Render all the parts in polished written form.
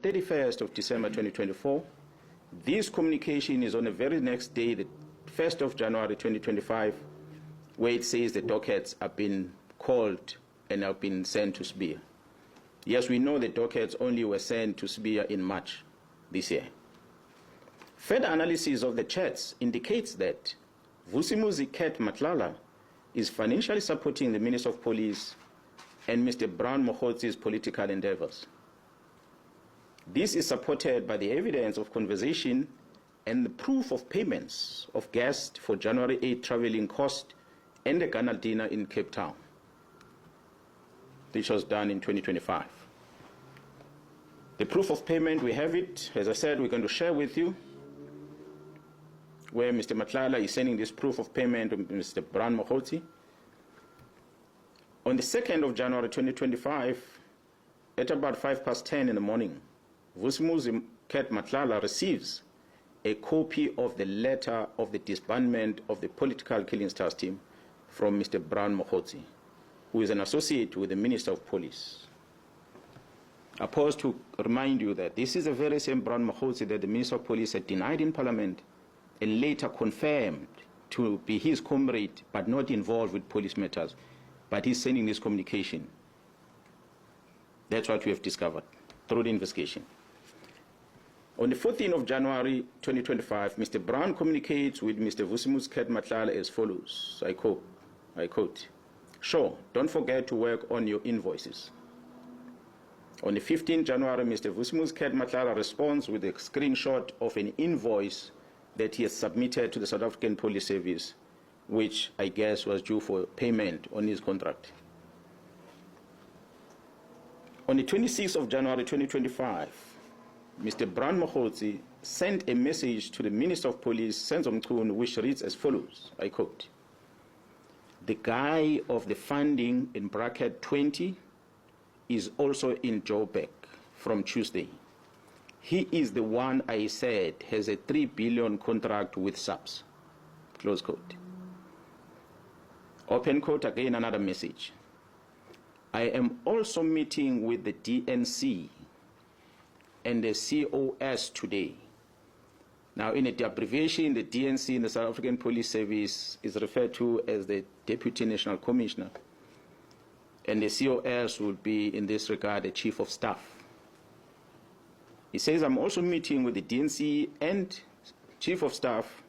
31st of December 2024. This communication is on the very next day, the 1st of January 2025, where it says the dockets have been called and have been sent to Sibiya. Yes, we know the dockets only were sent to Sibiya in March this year. Further analysis of the chats indicates that Vusimuzi Nhlanhla is financially supporting the Minister of Police and Mr. Brown Mokgotzi's political endeavors. This is supported by the evidence of conversation and the proof of payments of guests for January 8 traveling cost and the Ghana dinner in Cape Town. This was done in 2025. The proof of payment, we have it. As I said, we're going to share with you where Mr. Nhlanhla is sending this proof of payment to Mr. Brown Mokgotzi. On the 2nd of January 2025, at about 10:05 in the morning, Vusimuzi Nhlanhla receives a copy of the letter of the disbandment of the political killing stars team from Mr. Brown Mokgotzi, who is an associate with the Minister of Police. I pause to remind you that this is the very same Brown Mokgotzi that the Minister of Police had denied in Parliament and later confirmed to be his comrade but not involved with police matters, but he's sending this communication. That's what we have discovered through the investigation. On the 14th of January 2025, Mr. Brown communicates with Mr. Vusimuzi Nhlanhla as follows, I quote, "Sure, don't forget to work on your invoices." On the 15th January, Mr. Vusimuzi Nhlanhla responds with a screenshot of an invoice that he has submitted to the South African Police Service, which I guess was due for payment on his contract. On the 26th of January 2025, Mr. Brown Mokgotzi sent a message to the Minister of Police, Senzo Mchunu, which reads as follows, I quote, "The guy of the funding in bracket 20 is also in Joburg from Tuesday. He is the one I said has a 3 billion contract with SAPS." Close quote. Open quote, again another message. "I am also meeting with the DNC and the COS today." Now, in the abbreviation, the DNC in the South African Police Service is referred to as the Deputy National Commissioner, and the COS will be, in this regard, the Chief of Staff. He says, "I'm also meeting with the DNC and Chief of Staff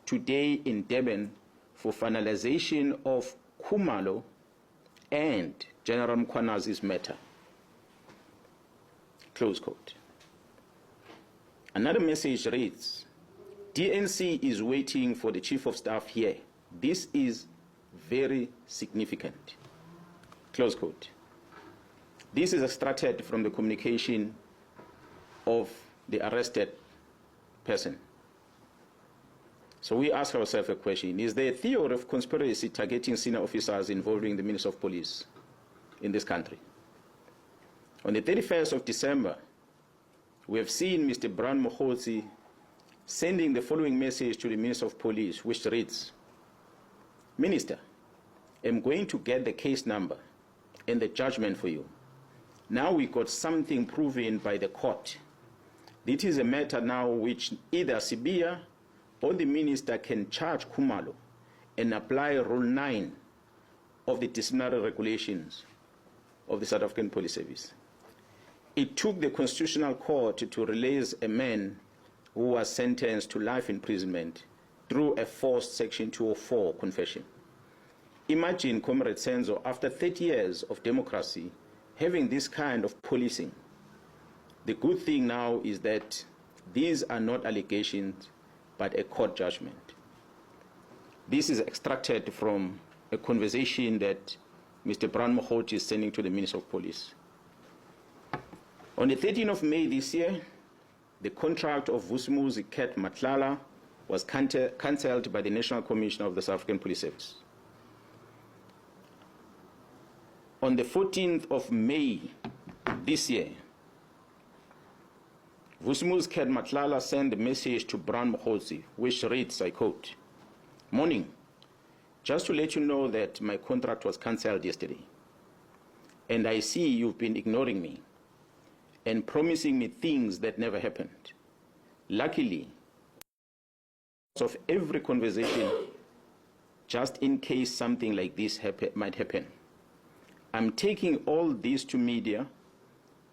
today in Durban for finalization of Khumalo and General Mkhwanazi's matter." Close quote. Another message reads, "DNC is waiting for the Chief of Staff here. This is very significant." Close quote. This is extracted from the communication of the arrested person. So we ask ourselves a question: is there a theory of conspiracy targeting senior officers involving the Minister of Police in this country? On the 31st of December, we have seen Mr. Brown Mokgotzi sending the following message to the Minister of Police, which reads, "Minister, I'm going to get the case number and the judgment for you. Now we got something proven by the court. This is a matter now which either Sibiya or the minister can charge Khumalo and apply Rule 9 of the disciplinary regulations of the South African Police Service. It took the Constitutional Court to release a man who was sentenced to life imprisonment through a forced Section 204 confession. Imagine, Comrade Senzo, after 30 years of democracy, having this kind of policing. The good thing now is that these are not allegations, but a court judgment." This is extracted from a conversation that Mr. Brown Mokgotzi is sending to the Minister of Police. On the 13th of May this year, the contract of Vusimuzi Nhlanhla was cancelled by the National Commissioner of the South African Police Service. On the 14th of May this year, Vusimuzi Nhlanhla sent a message to Brown Mokgotzi, which reads, I quote, "Morning. Just to let you know that my contract was cancelled yesterday, and I see you've been ignoring me. and promising me things that never happened. Luckily, of every conversation, just in case something like this might happen, I'm taking all this to media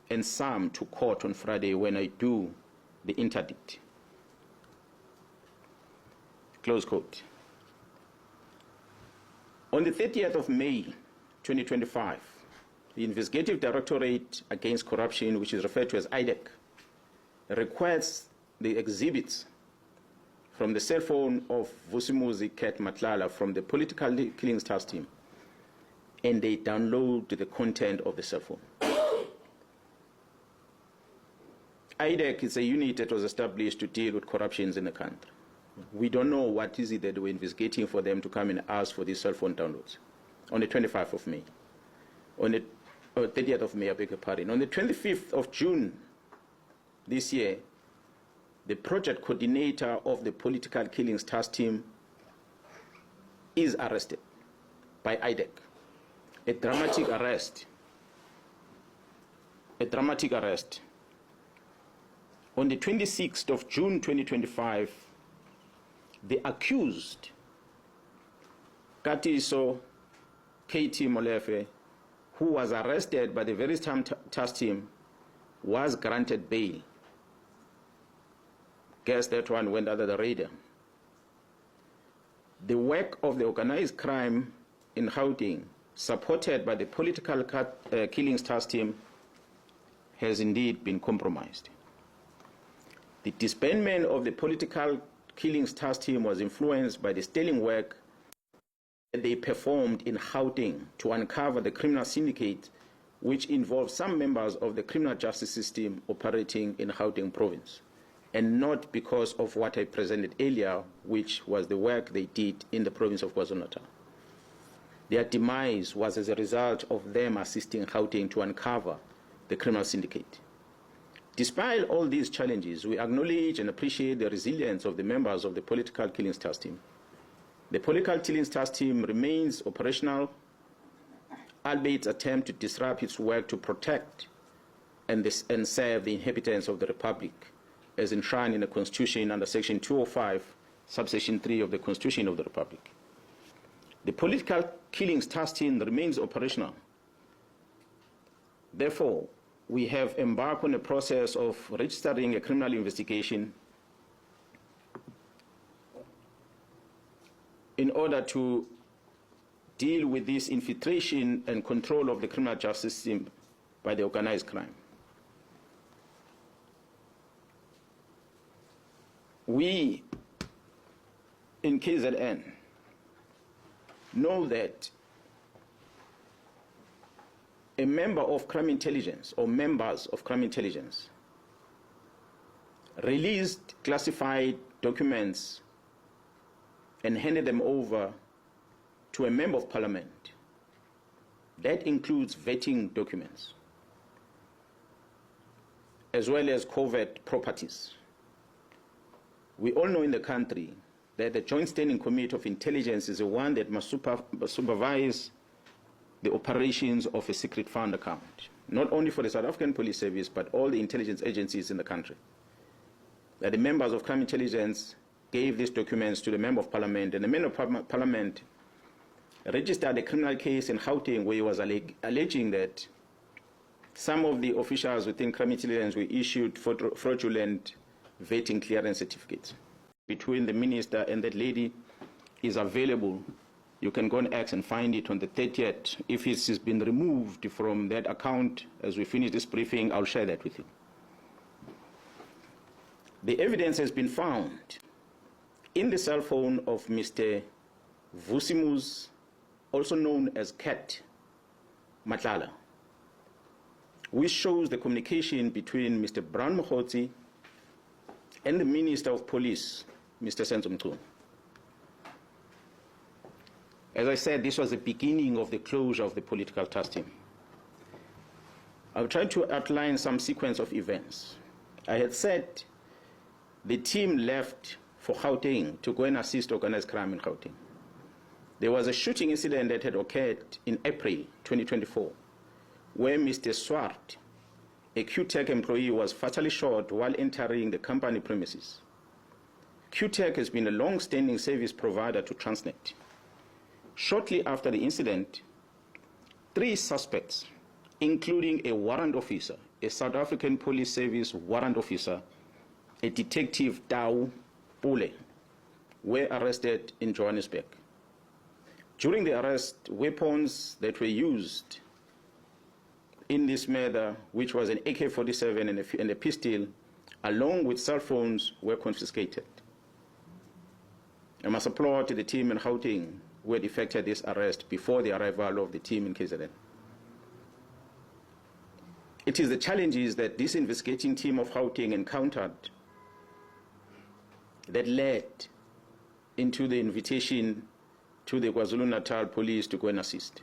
and some to court on Friday when I do the interdict. Close quote. On the 30th of May, 2025, the Investigative Directorate Against Corruption, which is referred to as IDEC, requests the exhibits from the cell phone of Vusimuzi Cat Nhlanhla from the political killings task team, and they download the content of the cell phone. IDEC is a unit that was established to deal with corruptions in the country. We don't know what is it that we're investigating for them to come and ask for these cell phone downloads on the 25th of May. On the 30th of May, I beg your pardon. On the 25th of June this year, the project coordinator of the political killings task team is arrested by IDEC. A dramatic arrest. A dramatic arrest. On the 26th of June 2025, the accused, Katiso Katie Molefe, who was arrested by the very same task team, was granted bail. Guess that one went under the radar. The work of the organized crime in Gauteng, supported by the political killings task team, has indeed been compromised. The disbandment of the political killings task team was influenced by the sterling work that they performed in Gauteng to uncover the criminal syndicate, which involved some members of the criminal justice system operating in Gauteng province, and not because of what I presented earlier, which was the work they did in the province of KwaZulu-Natal. Their demise was as a result of them assisting Gauteng to uncover the criminal syndicate. Despite all these challenges, we acknowledge and appreciate the resilience of the members of the political killings task team. The political killings task team remains operational, albeit attempt to disrupt its work to protect and serve the inhabitants of the Republic, as enshrined in the Constitution under Section 205, subsection 3 of the Constitution of the Republic. The political killings task team remains operational. Therefore, we have embarked on a process of registering a criminal investigation in order to deal with this infiltration and control of the criminal justice system by the organized crime. We in KZN know that a member of crime intelligence or members of crime intelligence released classified documents and handed them over to a member of parliament. That includes vetting documents, as well as covert properties. We all know in the country that the Joint Standing Committee of Intelligence is the one that must supervise the operations of a secret fund account, not only for the South African Police Service, but all the intelligence agencies in the country. That the members of crime intelligence gave these documents to the member of parliament, and the member of parliament registered a criminal case in Gauteng where he was alleging that some of the officials within crime intelligence were issued fraudulent vetting clearance certificates. Between the minister and that lady is available. You can go and ask and find it on the 30th. If it has been removed from that account, as we finish this briefing, I'll share that with you. The evidence has been found in the cell phone of Mr. Vusimuzi, also known as Cat Nhlanhla, which shows the communication between Mr. Brown Mkhwanazi and the Minister of Police, Mr. Mkhwanazi. As I said, this was the beginning of the closure of the political task team. I'll try to outline some sequence of events. I had said the team left for Gauteng to go and assist organized crime in Gauteng. There was a shooting incident that had occurred in April 2024, where Mr. Swart a QTech employee was fatally shot while entering the company premises. QTech has been a long-standing service provider to Transnet. Shortly after the incident, 3 suspects, including a warrant officer, a South African Police Service warrant officer, a detective Tau Pule, were arrested in Johannesburg. During the arrest, weapons that were used in this murder, which was an AK-47 and a pistol, along with cell phones, were confiscated. I must applaud the team in Gauteng who had effected this arrest before the arrival of the team in KZN. It is the challenges that this investigating team of Gauteng encountered that led into the invitation to the KwaZulu-Natal police to go and assist.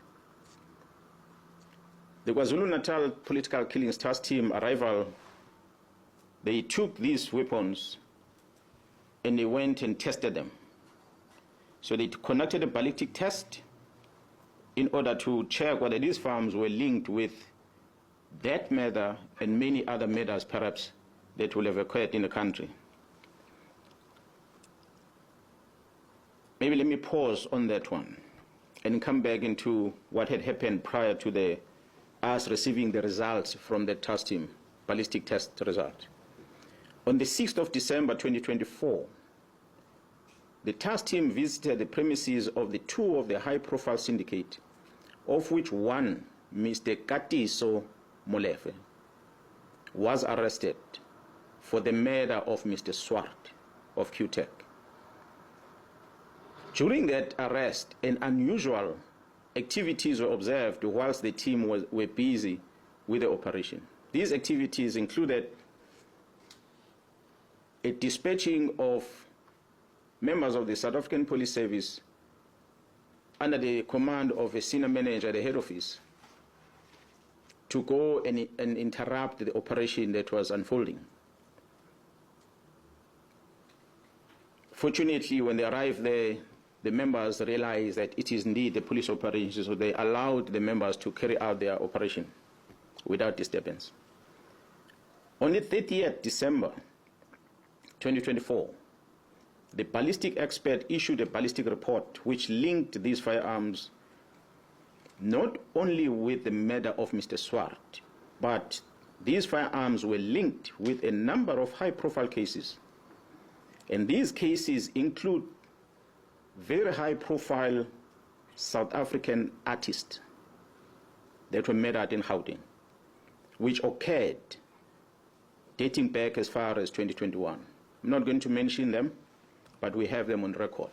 The KwaZulu-Natal Political Killings Task Team arrival, they took these weapons and they went and tested them. So they conducted a ballistic test in order to check whether these firearms were linked with that murder and many other murders perhaps that will have occurred in the country. Maybe let me pause on that one and come back into what had happened prior to us receiving the results from the task team, ballistic test result. On the 6th of December 2024, the task team visited the premises of the 2 of the high-profile syndicate, of which one, Mr. Katiso Molefe, was arrested for the murder of Mr. Swart of QTech. During that arrest, an unusual activities were observed whilst the team were busy with the operation. These activities included a dispatching of members of the South African Police Service under the command of a senior manager at the head office to go and interrupt the operation that was unfolding. Fortunately, when they arrived there, the members realized that it is indeed the police operation, so they allowed the members to carry out their operation without disturbance. On the 30th December 2024, the ballistic expert issued a ballistic report which linked these firearms not only with the murder of Mr. Swart, but these firearms were linked with a number of high-profile cases. And these cases include very high-profile South African artists that were murdered in Gauteng, which occurred dating back as far as 2021. I'm not going to mention them, but we have them on record.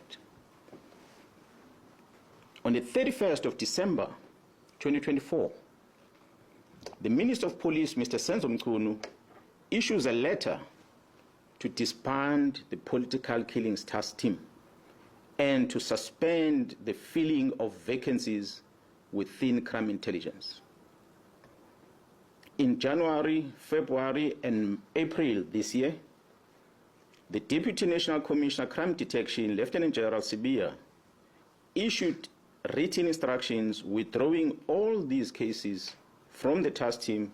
On the 31st of December 2024, the Minister of Police, Mr. Senzo Mchunu, issues a letter to disband the political killings task team and to suspend the filling of vacancies within crime intelligence. In January, February, and April this year, the Deputy National Commissioner Crime Detection, Lieutenant General Sibia, issued written instructions withdrawing all these cases from the task team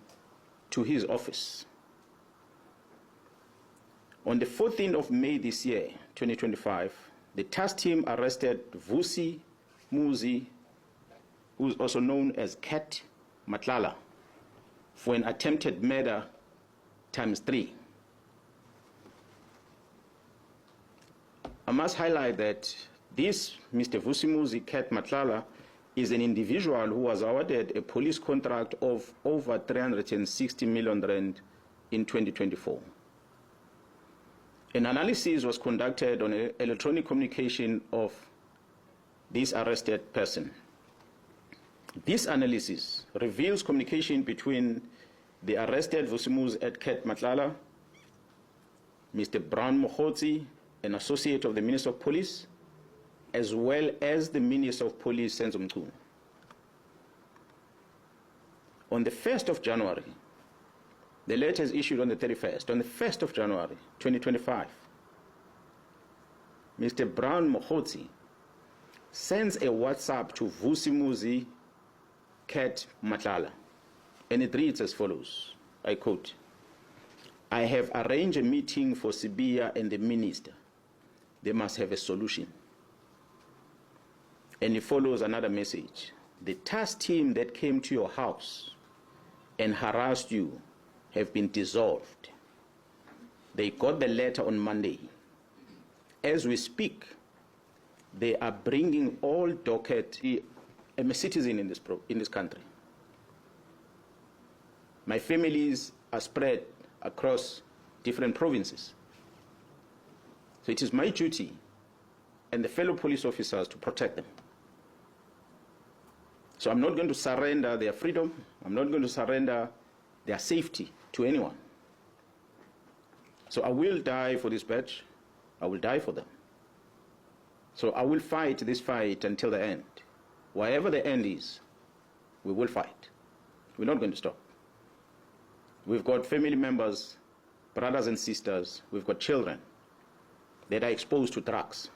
to his office. On the 14th of May this year, 2025, the task team arrested Vusi Muzi, who is also known as Cat Nhlanhla, for an attempted murder ×3. I must highlight that this Mr. Vusi Muzi Cat Nhlanhla is an individual who was awarded a police contract of over 360 million rand in 2024. An analysis was conducted on electronic communication of this arrested person. This analysis reveals communication between the arrested Vusimus at Cat Nhlanhla, Mr. Brown Mokhotsi, an associate of the Minister of Police, as well as the Minister of Police, Senzo Mchunu. On the 1st of January, the letter is issued on the 31st. On the 1st of January, 2025, Mr. Brown Mokhotsi sends a WhatsApp to Vusi Muzi Cat Nhlanhla, and it reads as follows. I quote, "I have arranged a meeting for Sibiya and the minister. They must have a solution." And he follows another message. "The task team that came to your house and harassed you have been dissolved. They got the letter on Monday. As we speak, they are bringing all docket. I'm a citizen in this country. My families are spread across different provinces. So it is my duty and the fellow police officers to protect them. So I'm not going to surrender their freedom. I'm not going to surrender their safety to anyone. So I will die for this badge. I will die for them. So I will fight this fight until the end. Wherever the end is, we will fight. We're not going to stop. We've got family members, brothers and sisters, we've got children that are exposed to drugs.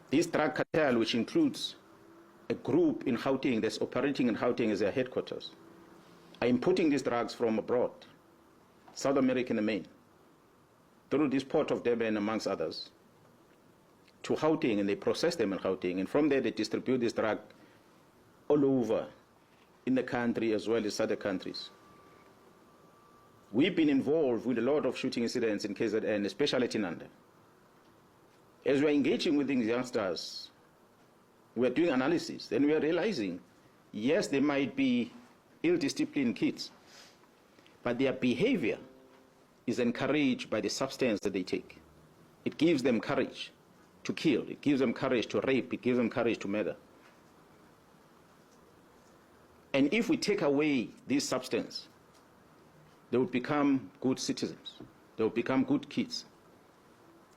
This drug cartel, which includes a group in Gauteng that's operating in Gauteng as their headquarters, are importing these drugs from abroad, South America in the main, through this port of Durban, amongst others, to Gauteng, and they process them in Gauteng, and from there they distribute this drug all over in the country as well as other countries. We've been involved with a lot of shooting incidents in KZN, especially at Inanda. As we're engaging with these youngsters, we're doing analysis, and we're realizing, yes, they might be ill-disciplined kids, but their behavior is encouraged by the substance that they take. It gives them courage to kill, it gives them courage to rape, it gives them courage to murder. And if we take away this substance, they will become good citizens. They will become good kids.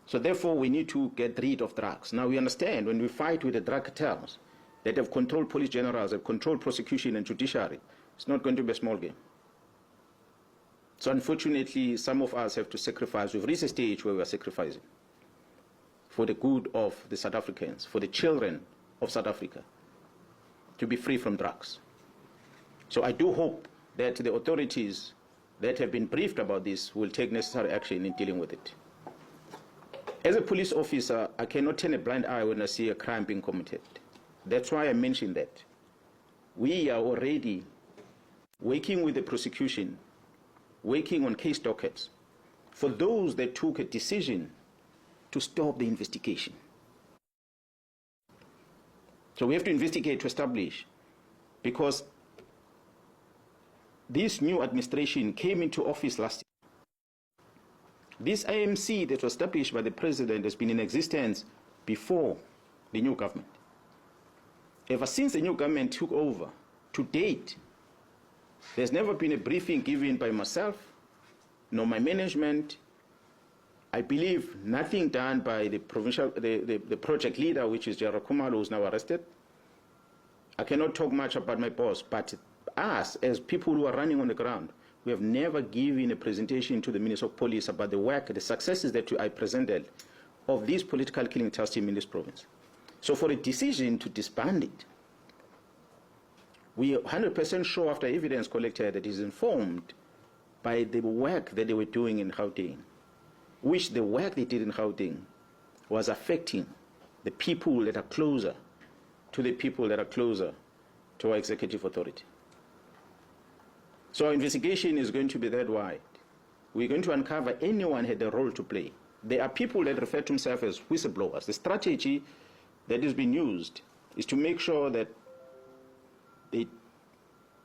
So therefore, we need to get rid of drugs. Now, we understand when we fight with the drug cartels that have controlled police generals, have controlled prosecution and judiciary, it's not going to be a small game. So unfortunately, some of us have to sacrifice. We've reached a stage where we are sacrificing for the good of the South Africans, for the children of South Africa, to be free from drugs. So I do hope that the authorities that have been briefed about this will take necessary action in dealing with it. As a police officer, I cannot turn a blind eye when I see a crime being committed. That's why I mentioned that. We are already working with the prosecution, working on case dockets for those that took a decision to stop the investigation. So we have to investigate to establish, because this new administration came into office last year. This IMC that was established by the president has been in existence before the new government. Ever since the new government took over, to date, there's never been a briefing given by myself, nor my management. I believe nothing done by the provincial, the project leader, which is Jara Kumalo, who's now arrested. I cannot talk much about my boss, but us, as people who are running on the ground, we have never given a presentation to the Minister of Police about the work, the successes that I presented of this political killing task team in this province. So for a decision to disband it, we are 100% sure after evidence collected that is informed by the work that they were doing in Gauteng, which the work they did in Gauteng was affecting the people that are closer to the people that are closer to our executive authority. So our investigation is going to be that wide. We're going to uncover anyone had a role to play. There are people that refer to themselves as whistleblowers. The strategy that is being used is to make sure that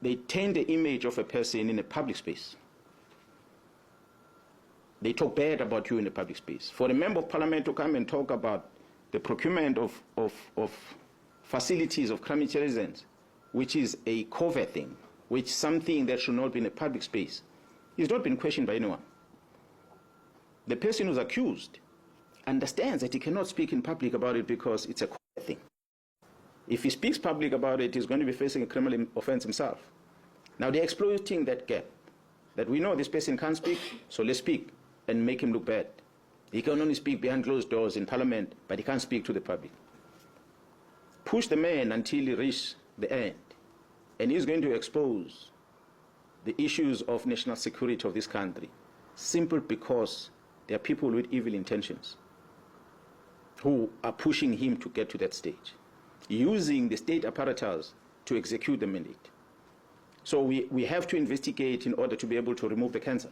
they taint the image of a person in a public space. They talk bad about you in the public space. For a member of parliament to come and talk about the procurement of facilities of crime intelligence, which is a covert thing, which is something that should not be in a public space, is not been questioned by anyone. The person who's accused understands that he cannot speak in public about it because it's a covert thing. If he speaks public about it, he's going to be facing a criminal offense himself. Now they're exploiting that gap, that we know this person can't speak, so let's speak and make him look bad. He can only speak behind closed doors in parliament, but he can't speak to the public. Push the man until he reaches the end, and he's going to expose the issues of national security of this country, simply because there are people with evil intentions who are pushing him to get to that stage, using the state apparatus to execute the mandate. So we have to investigate in order to be able to remove the cancer.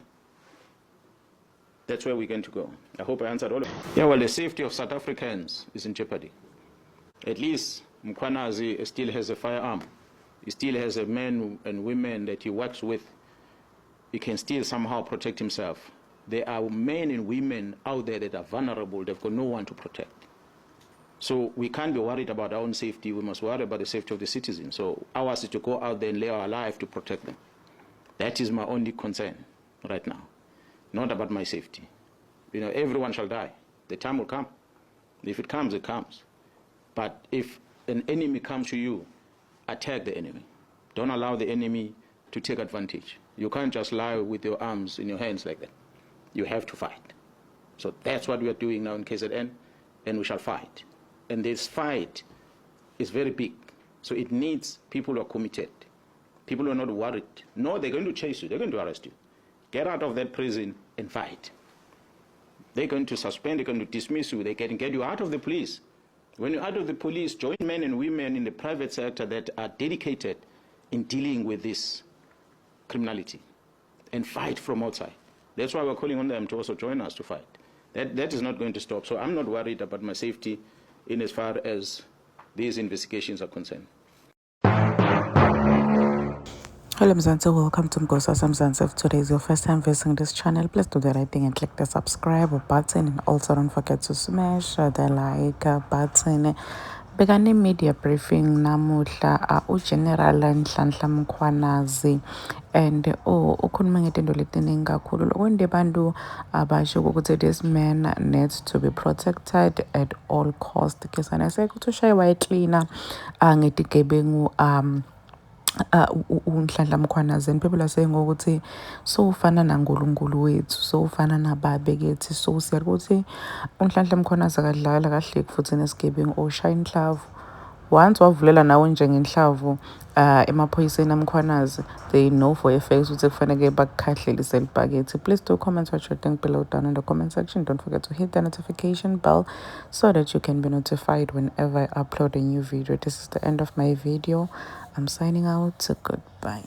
That's where we're going to go. I hope I answered all of it. Yeah, well, the safety of South Africans is in jeopardy. At least Mkhwanazi still has a firearm. He still has a men and women that he works with. He can still somehow protect himself. There are men and women out there that are vulnerable. They've got no one to protect. So we can't be worried about our own safety. We must worry about the safety of the citizens. So ours is to go out there and lay our life to protect them. That is my only concern right now. Not about my safety. You know, everyone shall die. The time will come. If it comes, it comes. But if an enemy comes to you, attack the enemy. Don't allow the enemy to take advantage. You can't just lie with your arms in your hands like that. You have to fight. So that's what we are doing now in KZN, and we shall fight. And this fight is very big. So it needs people who are committed, people who are not worried. No, they're going to chase you. They're going to arrest you. Get out of that prison and fight. They're going to suspend, they're going to dismiss you. They can get you out of the police. When you're out of the police, join men and women in the private sector that are dedicated in dealing with this criminality and fight from outside. That's why we're calling on them to also join us to fight. That is not going to stop. So I'm not worried about my safety in as far as these investigations are concerned. Hello Mzansi, welcome to Mgosa Mzansi. If today is your first time visiting this channel, please do the right thing and click the subscribe button, and also don't forget to smash the like button. Begane media briefing namuhla General Nhlanhla Mkhwanazi and ukhuluma ngezinto letiningi kakhulu lokwende bantu abasho ukuthi this man needs to be protected at all cost. Kesana sekuthi ushaywa ecleaner ngetigebengu uNhlanhla Mkhwanazi, and people are saying ukuthi so ufana naNkulunkulu wethu, so ufana nababe kithi, so siyazi ukuthi uNhlanhla Mkhwanazi akadlala kahle futhi nesigebengu oshaya inhlavu. Once wavulela nawe njengenhlavu emaphoyiseni aMkhwanazi, they know for a fact ukuthi kufanele bakukhahlelise elibhakethi. Please do comment what you think below down in the comment section. Don't forget to hit the notification bell so that you can be notified whenever I upload a new video. This is the end of my video. I'm signing out. Goodbye.